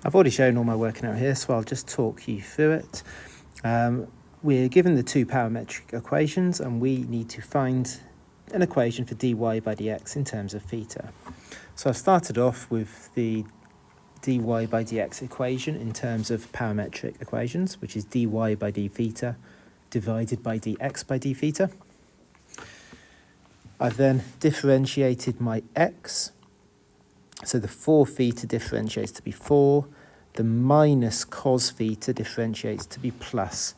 I've already shown all my working out here, so I'll just talk you through it. We're given the two parametric equations, and we need to find an equation for dy by dx in terms of theta. So I've started off with the dy by dx equation in terms of parametric equations, which is dy by d theta divided by dx by d theta. I've then differentiated my x. So the 4 theta differentiates to be 4. The minus cos theta differentiates to be plus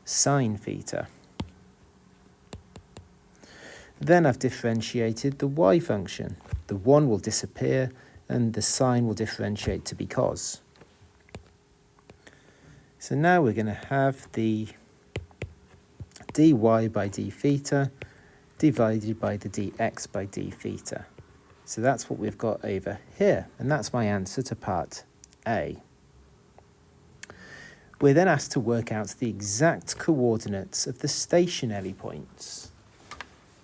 sine theta. Then I've differentiated the y function. The 1 will disappear and the sine will differentiate to be cos. So now we're going to have the dy by d theta divided by the dx by d theta. So that's what we've got over here, and that's my answer to part A. We're then asked to work out the exact coordinates of the stationary points.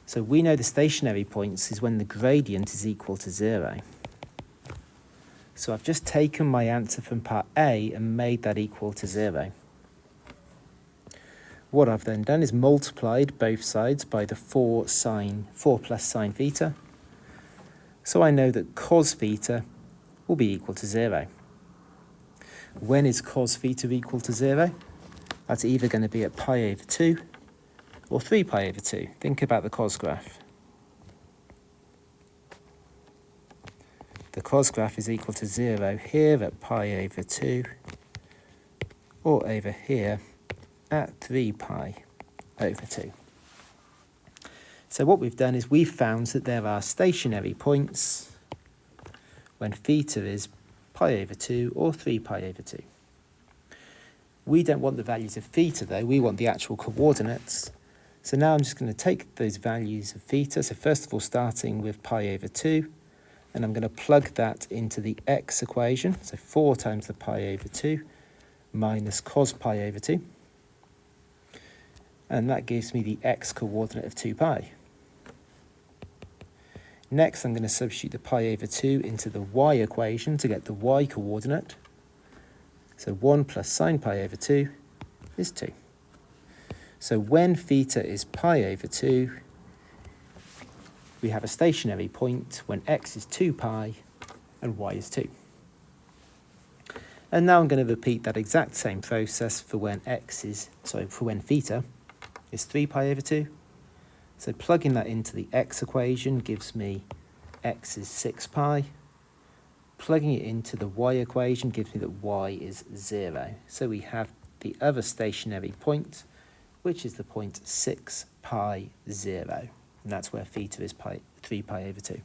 So we know the stationary points is when the gradient is equal to 0. So I've just taken my answer from part A and made that equal to 0. What I've then done is multiplied both sides by the 4 plus sine theta. So I know that cos theta will be equal to 0. When is cos theta equal to 0? That's either going to be at pi over 2 or 3 pi over 2. Think about the cos graph. The cos graph is equal to 0 here at pi over 2 or over here at 3 pi over 2. So what we've done is we've found that there are stationary points when theta is pi over 2 or 3 pi over 2. We don't want the values of theta though, we want the actual coordinates. So now I'm just going to take those values of theta, so first of all starting with pi over 2, and I'm going to plug that into the x equation, so 4 times the pi over 2 minus cos pi over 2. And that gives me the x coordinate of 2 pi. Next, I'm going to substitute the pi over 2 into the y equation to get the y coordinate. So 1 plus sine pi over 2 is 2. So when theta is pi over 2, we have a stationary point when x is 2 pi and y is 2. And now I'm going to repeat that exact same process for when theta is 3 pi over 2. So plugging that into the x equation gives me x is 6 pi. Plugging it into the y equation gives me that y is 0. So we have the other stationary point, which is the point 6 pi 0. And that's where theta is 3 pi over 2.